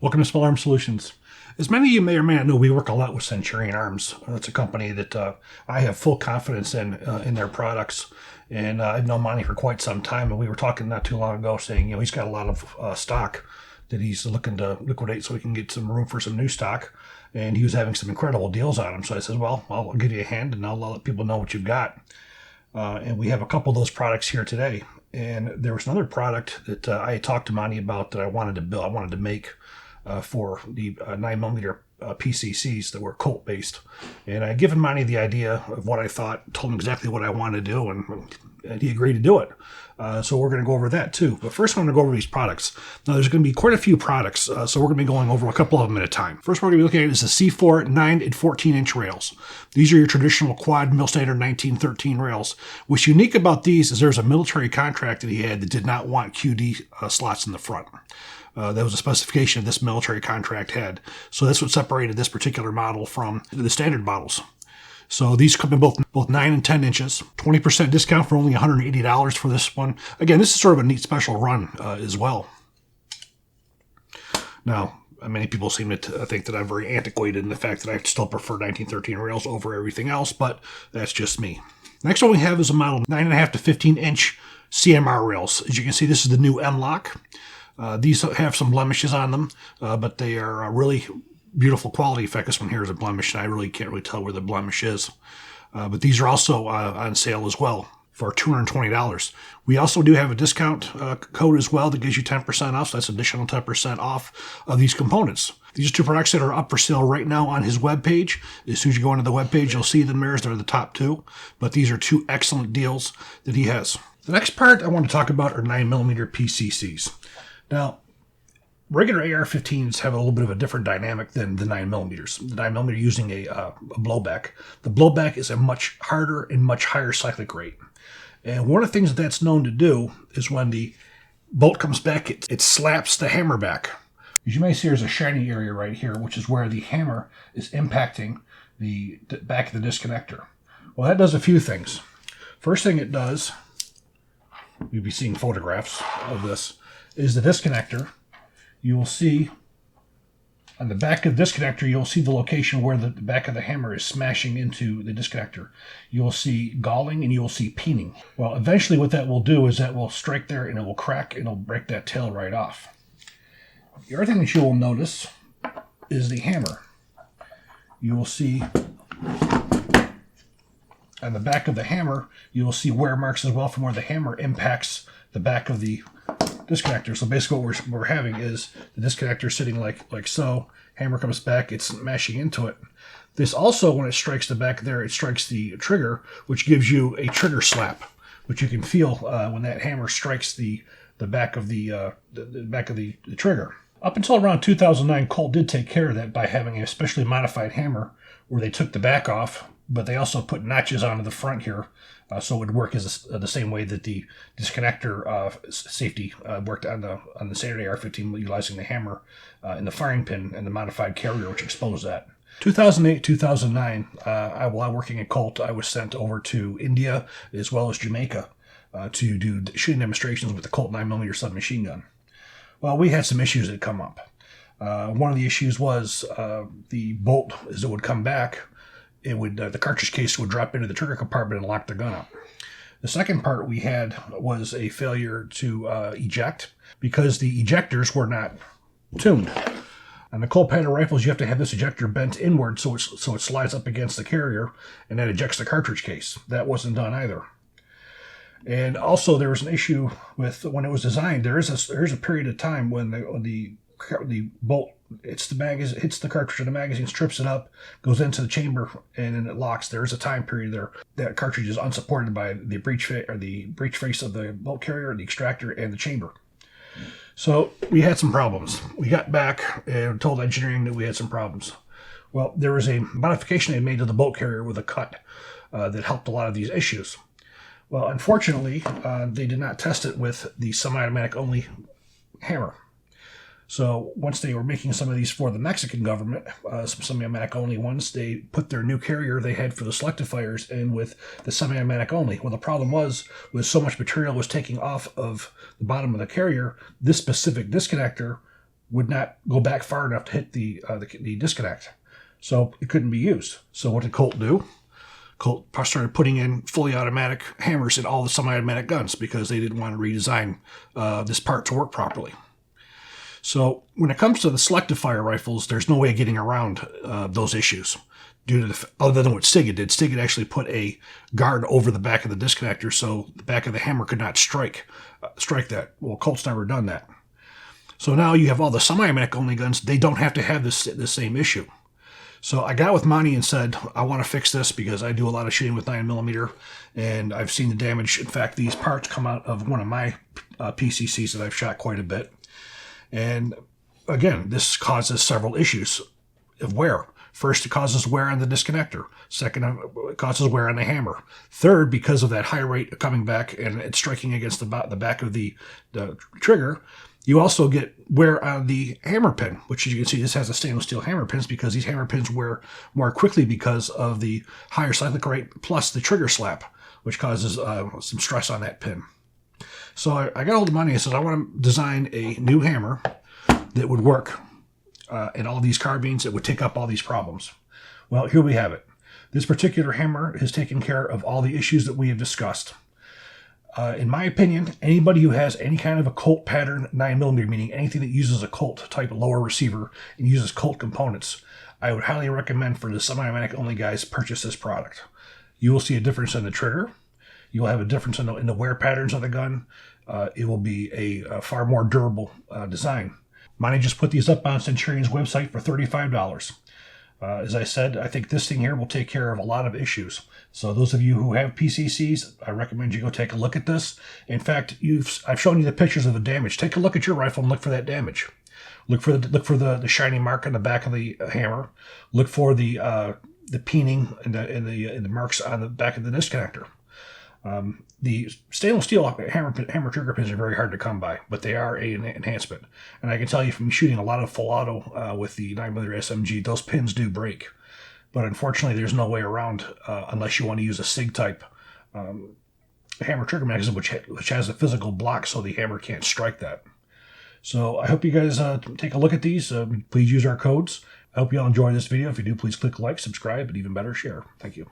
Welcome to Small Arms Solutions. As many of you may or may not know, we work a lot with Centurion Arms. That's a company that I have full confidence in their products. And I've known Monty for quite some time. And we were talking not too long ago saying, he's got a lot of stock that he's looking to liquidate so we can get some room for some new stock. And he was having some incredible deals on them. So I said, well, I'll give you a hand and I'll let people know what you've got. And we have a couple of those products here today. And there was another product that I talked to Monty about that I wanted to build. I wanted to make for the 9mm PCCs that were Colt based. And I had given Monty the idea of what I thought, told him exactly what I wanted to do, and he agreed to do it. So we're going to go over that too. But first, I'm going to go over these products. Now, there's going to be quite a few products, so we're going to be going over a couple of them at a time. First, we're going to be looking at is the C4 9 and 14-inch rails. These are your traditional quad mill standard 1913 rails. What's unique about these is there's a military contract that he had that did not want QD slots in the front. That was a specification this military contract had. So that's what separated this particular model from the standard models. So these come in both 9 and 10 inches. 20% discount for only $180 for this one. Again, this is sort of a neat special run as well. Now, many people seem to think that I'm very antiquated in the fact that I still prefer 1913 rails over everything else, but that's just me. Next one we have is a model 9.5 to 15-inch CMR rails. As you can see, this is the new M-Lock. These have some blemishes on them, but they are really beautiful quality. In fact, this one here is a blemish, and I really can't really tell where the blemish is. But these are also on sale as well for $220. We also do have a discount code as well that gives you 10% off, so that's additional 10% off of these components. These are two products that are up for sale right now on his webpage. As soon as you go into the webpage, you'll see the mirrors. They're the top two, but these are two excellent deals that he has. The next part I want to talk about are 9mm PCCs. Now, regular AR-15s have a little bit of a different dynamic than the 9mm. The 9mm using a blowback. The blowback is a much harder and much higher cyclic rate. And one of the things that's known to do is when the bolt comes back, it slaps the hammer back. As you may see, there's a shiny area right here, which is where the hammer is impacting the back of the disconnector. Well, that does a few things. First thing it does, you'll be seeing photographs of this, is the disconnector. You will see on the back of the disconnector, you'll see the location where the back of the hammer is smashing into the disconnector. You will see galling and you will see peening. Well, eventually what that will do is that will strike there and it will crack and it'll break that tail right off. The other thing that you will notice is the hammer. You will see on the back of the hammer, you will see wear marks as well from where the hammer impacts the back of the disconnector. So basically what we're having is the disconnector sitting like so. Hammer comes back, it's smashing into it. This also, when it strikes the back there, it strikes the trigger, which gives you a trigger slap, which you can feel when that hammer strikes the back of the back of the trigger. Up until around 2009, Colt did take care of that by having a specially modified hammer where they took the back off, but they also put notches onto the front here, so it would work as the same way that the disconnector safety worked on the standard AR-15, utilizing the hammer and the firing pin and the modified carrier, which exposed that. 2008, 2009, while working at Colt, I was sent over to India as well as Jamaica to do shooting demonstrations with the Colt 9mm submachine gun. Well, we had some issues that come up. One of the issues was the bolt, as it would come back, it would the cartridge case would drop into the trigger compartment and lock the gun up. The second part we had was a failure to eject because the ejectors were not tuned. On the Colt pattern rifles, you have to have this ejector bent inward so it slides up against the carrier and that ejects the cartridge case. That wasn't done either. And also there was an issue with when it was designed. There is a period of time when the bolt hits the cartridge of the magazine, strips it up, goes into the chamber, and then it locks. There is a time period there. That cartridge is unsupported by the breech face of the bolt carrier, the extractor, and the chamber. So we had some problems. We got back and told engineering that we had some problems. Well, there was a modification they made to the bolt carrier with a cut that helped a lot of these issues. Well, unfortunately, they did not test it with the semi-automatic only hammer. So once they were making some of these for the Mexican government, some semi-automatic only ones, they put their new carrier they had for the selective fires in with the semi-automatic only. Well, the problem was so much material was taking off of the bottom of the carrier, this specific disconnector would not go back far enough to hit the disconnect. So it couldn't be used. So what did Colt do? Colt started putting in fully automatic hammers in all the semi-automatic guns because they didn't want to redesign this part to work properly. So when it comes to the selective fire rifles, there's no way of getting around those issues. Due to other than what SIG did. SIG actually put a guard over the back of the disconnector so the back of the hammer could not strike that. Well, Colt's never done that. So now you have all the semi-automatic only guns. They don't have to have this same issue. So I got with Monty and said, I want to fix this because I do a lot of shooting with 9mm, and I've seen the damage. In fact, these parts come out of one of my PCCs that I've shot quite a bit. And again, this causes several issues of wear. First, it causes wear on the disconnector. Second, it causes wear on the hammer. Third, because of that high rate of coming back and it's striking against the back of the trigger, you also get wear on the hammer pin, which as you can see, this has a stainless steel hammer pins because these hammer pins wear more quickly because of the higher cyclic rate plus the trigger slap, which causes some stress on that pin. So I got hold of Monty and said, I want to design a new hammer that would work in all these carbines that would take up all these problems. Well, here we have it. This particular hammer has taken care of all the issues that we have discussed. In my opinion, anybody who has any kind of a Colt pattern 9mm, meaning anything that uses a Colt type lower receiver and uses Colt components, I would highly recommend for the semi-automatic only guys purchase this product. You will see a difference in the trigger. You will have a difference in the wear patterns of the gun. It will be a far more durable design. Monty just put these up on Centurion's website for $35. As I said, I think this thing here will take care of a lot of issues. So those of you who have PCCs, I recommend you go take a look at this. In fact, I've shown you the pictures of the damage. Take a look at your rifle and look for that damage. Look for the shiny mark on the back of the hammer. Look for the peening and the marks on the back of the disconnector. The stainless steel hammer trigger pins are very hard to come by, but they are an enhancement. And I can tell you from shooting a lot of full auto with the 9mm SMG, those pins do break. But unfortunately, there's no way around unless you want to use a SIG type hammer trigger mechanism, which has a physical block so the hammer can't strike that. So I hope you guys take a look at these. Please use our codes. I hope you all enjoy this video. If you do, please click like, subscribe, and even better, share. Thank you.